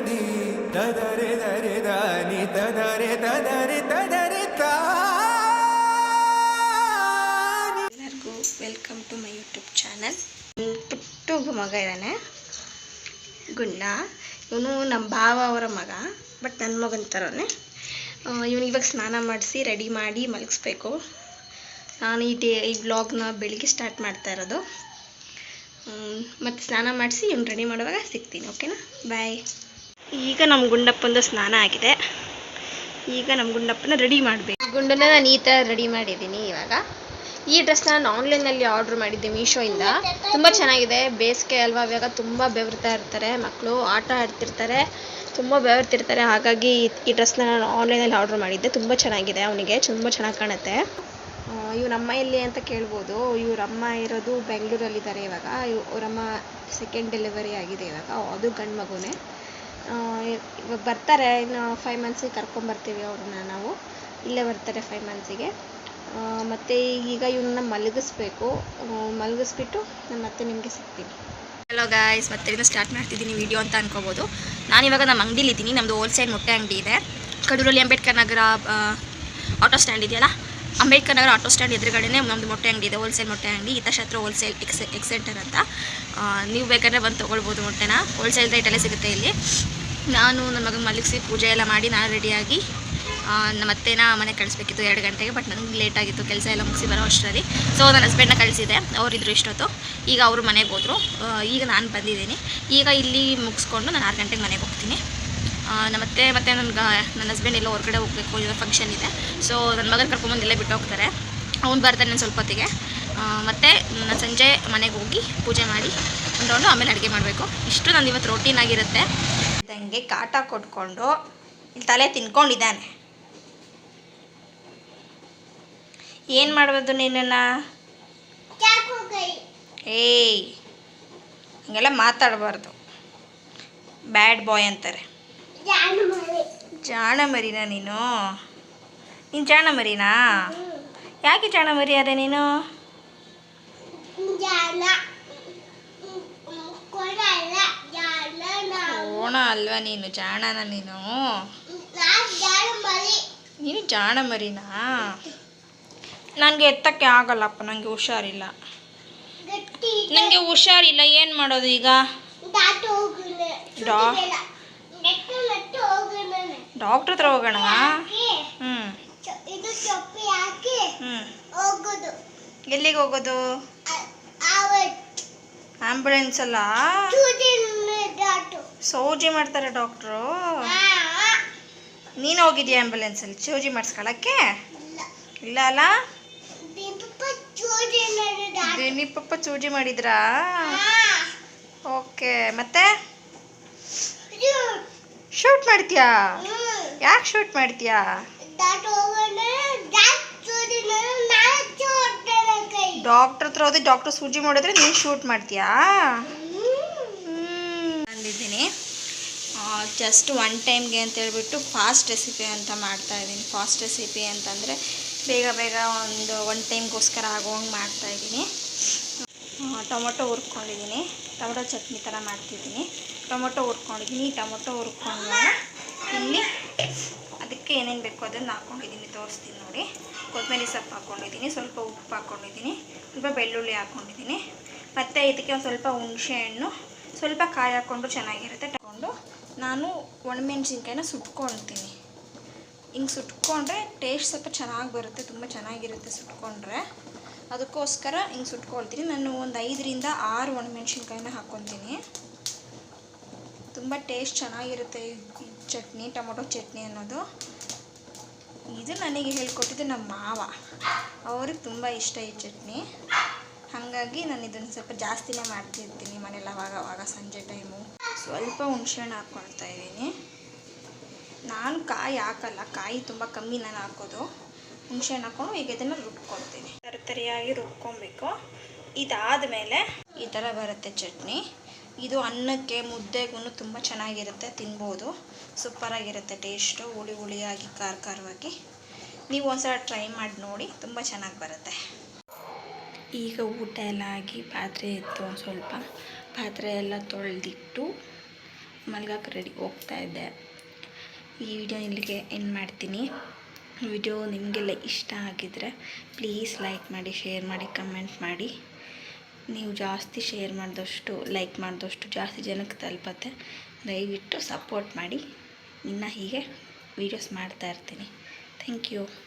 ನಿ ತದರೆ ದರೆ ದಾನಿ ತದರೆ ತದರೆ ತದರೆ ತಾನಿ. ಎಲ್ಲರಿಗೂ welcome to my YouTube channel. ಪುಟ್ಟುಗು ಮಗ ಇದ್ದಾನೆ ಗುಣ್ಣ. ಇವನು ನಮ್ಮ ಭಾವ ಅವರ ಮಗ, ಬಟ್ ನನ್ನ ಮಗನ ಥರನೇ. ಇವನು ಇವಾಗ ಸ್ನಾನ ಮಾಡಿಸಿ ರೆಡಿ ಮಾಡಿ ಮಲಗಿಸ್ಬೇಕು. ನಾನು ಈ ವ್ಲಾಗ್ನ ಬೆಳಿಗ್ಗೆ ಸ್ಟಾರ್ಟ್ ಮಾಡ್ತಾ ಇರೋದು. ಮತ್ತು ಸ್ನಾನ ಮಾಡಿಸಿ ಇವ್ನು ರೆಡಿ ಮಾಡುವಾಗ ಸಿಗ್ತೀನಿ, ಓಕೆನಾ? ಬಾಯ್. ಈಗ ನಮ್ಮ ಗುಂಡಪ್ಪಂದು ಸ್ನಾನ ಆಗಿದೆ. ಈಗ ನಮ್ಮ ಗುಂಡಪ್ಪನ ರೆಡಿ ಮಾಡಬೇಕು. ಗುಂಡನ್ನ ನಾನು ಈ ಥರ ರೆಡಿ ಮಾಡಿದ್ದೀನಿ. ಇವಾಗ ಈ ಡ್ರೆಸ್ನ ನಾನು ಆನ್ಲೈನಲ್ಲಿ ಆರ್ಡ್ರ್ ಮಾಡಿದ್ದೆ ಮೀಶೋಯಿಂದ. ತುಂಬ ಚೆನ್ನಾಗಿದೆ. ಬೇಸಿಗೆ ಅಲ್ವಾ, ಇವಾಗ ತುಂಬ ಬೆವರ್ತಾ ಇರ್ತಾರೆ ಮಕ್ಕಳು, ಆಟ ಆಡ್ತಿರ್ತಾರೆ, ತುಂಬ ಬೆವರ್ತಿರ್ತಾರೆ. ಹಾಗಾಗಿ ಈ ಡ್ರೆಸ್ನ ನಾನು ಆನ್ಲೈನಲ್ಲಿ ಆರ್ಡ್ರ್ ಮಾಡಿದ್ದೆ. ತುಂಬ ಚೆನ್ನಾಗಿದೆ, ಅವನಿಗೆ ತುಂಬ ಚೆನ್ನಾಗಿ ಕಾಣುತ್ತೆ. ಇವ್ರಮ್ಮ ಎಲ್ಲಿ ಅಂತ ಕೇಳ್ಬೋದು. ಇವರಮ್ಮ ಇರೋದು ಬೆಂಗಳೂರಲ್ಲಿದ್ದಾರೆ ಇವಾಗ. ಅವರಮ್ಮ ಸೆಕೆಂಡ್ ಡೆಲಿವರಿ ಆಗಿದೆ ಇವಾಗ. ಅದು ಗಂಡು ಮಗುನೇ. ಇವಾಗ ಬರ್ತಾರೆ, ಇನ್ನು 5 ಮಂತ್ಸಿಗೆ ಕರ್ಕೊಂಬರ್ತೀವಿ ಅವ್ರನ್ನ ನಾವು. ಇಲ್ಲೇ ಬರ್ತಾರೆ 5 ಮಂತ್ಸಿಗೆ. ಮತ್ತು ಈಗ ಇವನ್ನ ಮಲಗಿಸ್ಬಿಟ್ಟು ನಾನು ಮತ್ತೆ ನಿಮಗೆ ಸಿಗ್ತೀನಿ. ಹಲೋ ಗಾಯ್ಸ್, ಮತ್ತೆ ಇದನ್ನು ಸ್ಟಾರ್ಟ್ ಮಾಡ್ತಿದ್ದೀನಿ ವಿಡಿಯೋ ಅಂತ ಅನ್ಕೋಬೋದು. ನಾನಿವಾಗ ನಮ್ಮ ಅಂಗಡಿಲಿದ್ದೀನಿ. ನಮ್ಮದು ಹೋಲ್ಸೇಲ್ ಮೊಟ್ಟೆ ಅಂಗಡಿ ಇದೆ ಕಡೂರಲ್ಲಿ. ಅಂಬೇಡ್ಕರ್ ನಗರ ಆಟೋ ಸ್ಟ್ಯಾಂಡ್ ಇದೆಯಲ್ಲ, ಅಂಬೇಡ್ಕರ್ ನಗರ ಆಟೋ ಸ್ಟ್ಯಾಂಡ್ ಎದುರುಗಡೆನೇ ನಮ್ಮದು ಮೊಟ್ಟೆ ಅಂಗಡಿ ಇದೆ, ಹೋಲ್ಸೇಲ್ ಮೊಟ್ಟೆ ಅಂಗಡಿ. ಹಿತಶಾಸ್ತ್ರ ಹೋಲ್ಸೇಲ್ ಎಕ್ಸೆಂಟರ್ ಅಂತ. ನೀವು ಬೇಕಾದ್ರೆ ಬಂದು ತೊಗೊಳ್ಬೋದು ಮೊಟ್ಟೆನ. ಹೋಲ್ಸೇಲ್ ರೇಟಲ್ಲೇ ಸಿಗುತ್ತೆ ಇಲ್ಲಿ. ನಾನು ನನ್ನ ಮಗನ ಮಲಗಿಸಿ ಪೂಜೆ ಎಲ್ಲ ಮಾಡಿ ನಾನು ರೆಡಿಯಾಗಿ ಮತ್ತೆನ ಮನೆಗೆ ಕಳಿಸ್ಬೇಕಿತ್ತು 2 ಗಂಟೆಗೆ. ಬಟ್ ನನಗೆ ಲೇಟ್ ಆಗಿತ್ತು ಕೆಲಸ ಎಲ್ಲ ಮುಗಿಸಿ ಬರೋ ಅಷ್ಟರಲ್ಲಿ. ಸೊ ನನ್ನ ಹಸ್ಬೆಂಡ್ನ ಕಳಿಸಿದೆ, ಅವರಿದ್ರು ಇಷ್ಟೊತ್ತು. ಈಗ ಅವರು ಮನೆಗೆ ಹೋದರು. ಈಗ ನಾನು ಬಂದಿದ್ದೀನಿ. ಈಗ ಇಲ್ಲಿ ಮುಗಿಸ್ಕೊಂಡು ನಾನು 6 ಗಂಟೆಗೆ ಮನೆಗೆ ಹೋಗ್ತೀನಿ. ಮತ್ತೆ ನನ್ನ ಹಸ್ಬೆಂಡ್ ಎಲ್ಲೋ ಹೊರಗಡೆ ಹೋಗಬೇಕು, ಈಗ ಫಂಕ್ಷನ್ ಇದೆ. ಸೊ ನನ್ನ ಮಗನ ಕರ್ಕೊಂಬಂದು ಇಲ್ಲೇ ಬಿಟ್ಟು ಹೋಗ್ತಾರೆ. ಅವ್ನು ಬರ್ತಾನೆ ನಾನು ಸ್ವಲ್ಪ ಹೊತ್ತಿಗೆ. ಮತ್ತು ನಾನು ಸಂಜೆ ಮನೆಗೆ ಹೋಗಿ ಪೂಜೆ ಮಾಡಿ ಒಂದು ಆಮೇಲೆ ಅಡುಗೆ ಮಾಡಬೇಕು. ಇಷ್ಟು ನಂದು ಇವತ್ತು ರೋಟೀನ್ ಆಗಿರುತ್ತೆ. ಇದಂಗೆ ಕಾಟ ಕೊಟ್ಕೊಂಡು ಇಲ್ಲಿ ತಲೆ ತಿನ್ಕೊಂಡಿದ್ದಾನೆ. ಏನು ಮಾಡ್ಬೋದು ನೀನನ್ನು? ಏಯ್, ಹಂಗೆಲ್ಲ ಮಾತಾಡಬಾರ್ದು, ಬ್ಯಾಡ್ ಬಾಯ್ ಅಂತಾರೆ. ಜಾಣ ಮರಿನಾ ನೀನು? ಜಾಣ ಮರಿನಾ? ಯಾಕೆ ಜಾಣ ಮರಿ ಅದೇ ನೀನು? ಓಣ ಅಲ್ವಾ ನೀನು? ಜಾಣನ ನೀನು? ನೀನು ಜಾಣ ಮರಿನಾ? ನನಗೆ ಎತ್ತಕ್ಕೆ ಆಗಲ್ಲಪ್ಪ, ನನಗೆ ಹುಷಾರಿಲ್ಲ. ಏನು ಮಾಡೋದು ಈಗ? ಡಾಕ್ಟ್ರ್ ಹತ್ರ ಹೋಗೋಣ. ಎಲ್ಲಿಗೆ ಹೋಗೋದು? ಆಂಬುಲೆನ್ಸ್ ಅಲ್ಲ, ಸೂಜಿ ಮಾಡ್ತಾರೆ ಡಾಕ್ಟ್ರು. ನೀನು ಹೋಗಿದ್ಯಾ ಆಂಬುಲೆನ್ಸಲ್ಲಿ ಸೂಜಿ ಮಾಡಿಸ್ಕೊಳಕ್ಕೆ? ಇಲ್ಲ ಅಲ್ಲ, ದಿನಿಪಪ್ಪ ಸೂಜಿ ಮಾಡಿದ್ರಾ? ಓಕೆ. ಮತ್ತೆ ಶೂಟ್ ಮಾಡ್ತೀಯಾ? ಯಾಕೆ ಶೂಟ್ ಮಾಡ್ತೀಯಾ? ಡಾಕ್ಟ್ರ್ ಹತ್ರ ಹೋದ್ರೆ ಡಾಕ್ಟ್ರ್ ಸೂಜಿ ಮಾಡಿದ್ರೆ ನೀನು ಶೂಟ್ ಮಾಡ್ತೀಯಾ? ಅಂದಿದ್ದೀನಿ. ಜಸ್ಟ್ 1 ಟೈಮ್ಗೆ ಅಂತ ಹೇಳ್ಬಿಟ್ಟು ಫಾಸ್ಟ್ ರೆಸಿಪಿ ಅಂತ ಮಾಡ್ತಾಯಿದ್ದೀನಿ. ಫಾಸ್ಟ್ ರೆಸಿಪಿ ಅಂತಂದರೆ ಬೇಗ ಒಂದು 1 ಟೈಮ್ಗೋಸ್ಕರ ಆಗೋಂಗೆ ಮಾಡ್ತಾಯಿದ್ದೀನಿ. ಟೊಮೊಟೊ ಹುರ್ಕೊಂಡಿದ್ದೀನಿ, ಟೊಮೊಟೊ ಚಟ್ನಿ ಥರ ಮಾಡ್ತಿದ್ದೀನಿ. ಟೊಮೊಟೊ ಹುರ್ಕೊಂಡಿದ್ದೀನಿ. ಟೊಮೊಟೊ ಹುರ್ಕೊಂಡು ಇಲ್ಲಿ ಅದಕ್ಕೆ ಏನೇನು ಬೇಕೋ ಅದನ್ನು ಹಾಕ್ಕೊಂಡಿದ್ದೀನಿ, ತೋರಿಸ್ತೀನಿ ನೋಡಿ. ಕೊತ್ತಂಬರಿ ಸೊಪ್ಪು ಹಾಕ್ಕೊಂಡಿದ್ದೀನಿ, ಸ್ವಲ್ಪ ಉಪ್ಪು ಹಾಕ್ಕೊಂಡಿದ್ದೀನಿ, ಸ್ವಲ್ಪ ಬೆಳ್ಳುಳ್ಳಿ ಹಾಕ್ಕೊಂಡಿದ್ದೀನಿ. ಮತ್ತು ಇದಕ್ಕೆ ಒಂದು ಸ್ವಲ್ಪ ಹುಣಸೆಹಣ್ಣು, ಸ್ವಲ್ಪ ಕಾಯಿ ಹಾಕ್ಕೊಂಡು ಚೆನ್ನಾಗಿರುತ್ತೆ. ತಗೊಂಡು ನಾನು ಒಣಮೆಣ್ಸಿನ್ಕಾಯಿನ ಸುಟ್ಕೊಳ್ತೀನಿ. ಹಿಂಗೆ ಸುಟ್ಕೊಂಡ್ರೆ ಟೇಸ್ಟ್ ಸ್ವಲ್ಪ ಚೆನ್ನಾಗಿ ಬರುತ್ತೆ, ತುಂಬ ಚೆನ್ನಾಗಿರುತ್ತೆ ಸುಟ್ಕೊಂಡ್ರೆ. ಅದಕ್ಕೋಸ್ಕರ ಹಿಂಗೆ ಸುಟ್ಕೊಳ್ತೀನಿ. ನಾನು ಒಂದು 5ರಿಂದ 6 ಒಣಮೆಣ್ಸಿನ್ಕಾಯಿನ ಹಾಕ್ಕೊತೀನಿ. ತುಂಬ ಟೇಸ್ಟ್ ಚೆನ್ನಾಗಿರುತ್ತೆ ಈ ಚಟ್ನಿ, ಟೊಮೊಟೊ ಚಟ್ನಿ ಅನ್ನೋದು. ಇದು ನನಗೆ ಹೇಳ್ಕೊಟ್ಟಿದ್ದು ನಮ್ಮ ಮಾವ. ಅವ್ರಿಗೆ ತುಂಬ ಇಷ್ಟ ಈ ಚಟ್ನಿ. ಹಾಗಾಗಿ ನಾನು ಇದನ್ನು ಸ್ವಲ್ಪ ಜಾಸ್ತಿನೇ ಮಾಡ್ತಿರ್ತೀನಿ ಮನೇಲಿ ಅವಾಗ ಸಂಜೆ ಟೈಮು. ಸ್ವಲ್ಪ ಹುಣಸೆಹಣ್ಣು ಹಾಕ್ಕೊಳ್ತಾ ಇದ್ದೀನಿ. ನಾನು ಕಾಯಿ ಹಾಕಲ್ಲ, ಕಾಯಿ ತುಂಬ ಕಮ್ಮಿ ನಾನು ಹಾಕೋದು. ಹುಣಸೆಹಣ್ಣು ಹಾಕ್ಕೊಂಡು ಈಗ ಇದನ್ನು ರುಬ್ಕೊಳ್ತೀನಿ. ತರಿಯಾಗಿ ರುಬ್ಕೊಬೇಕು. ಇದಾದಮೇಲೆ ಈ ಥರ ಬರುತ್ತೆ ಚಟ್ನಿ. ಇದು ಅನ್ನಕ್ಕೆ ಮುದ್ದೆಗೂ ತುಂಬ ಚೆನ್ನಾಗಿರುತ್ತೆ, ತಿನ್ಬೋದು. ಸೂಪರಾಗಿರುತ್ತೆ ಟೇಸ್ಟು, ಹುಳಿಯಾಗಿ ಖಾರವಾಗಿ. ನೀವು ಒಂದ್ಸಲ ಟ್ರೈ ಮಾಡಿ ನೋಡಿ, ತುಂಬ ಚೆನ್ನಾಗಿ ಬರುತ್ತೆ. ಈಗ ಊಟ ಎಲ್ಲ ಆಗಿ ಪಾತ್ರೆ ಇತ್ತು, ಒಂದು ಸ್ವಲ್ಪ ಪಾತ್ರೆ ಎಲ್ಲ ತೊಳೆದಿಟ್ಟು ಮಲ್ಗಕ್ಕೆ ರೆಡಿ ಹೋಗ್ತಾ ಇದ್ದೆ. ಈ ವಿಡಿಯೋ ಇಲ್ಲಿಗೆ ಎಂಡ್ ಮಾಡ್ತೀನಿ. ವಿಡಿಯೋ ನಿಮಗೆಲ್ಲ ಇಷ್ಟ ಆಗಿದ್ರೆ ಪ್ಲೀಸ್ ಲೈಕ್ ಮಾಡಿ, ಶೇರ್ ಮಾಡಿ, ಕಮೆಂಟ್ ಮಾಡಿ. ನೀವು ಜಾಸ್ತಿ ಶೇರ್ ಮಾಡಿದಷ್ಟು, ಲೈಕ್ ಮಾಡಿದಷ್ಟು ಜಾಸ್ತಿ ಜನಕ್ಕೆ ತಲುಪತ್ತೆ. ದಯವಿಟ್ಟು ಸಪೋರ್ಟ್ ಮಾಡಿ. ಇನ್ನು ಹೀಗೆ ವೀಡಿಯೋಸ್ ಮಾಡ್ತಾ ಇರ್ತೀನಿ. Thank you.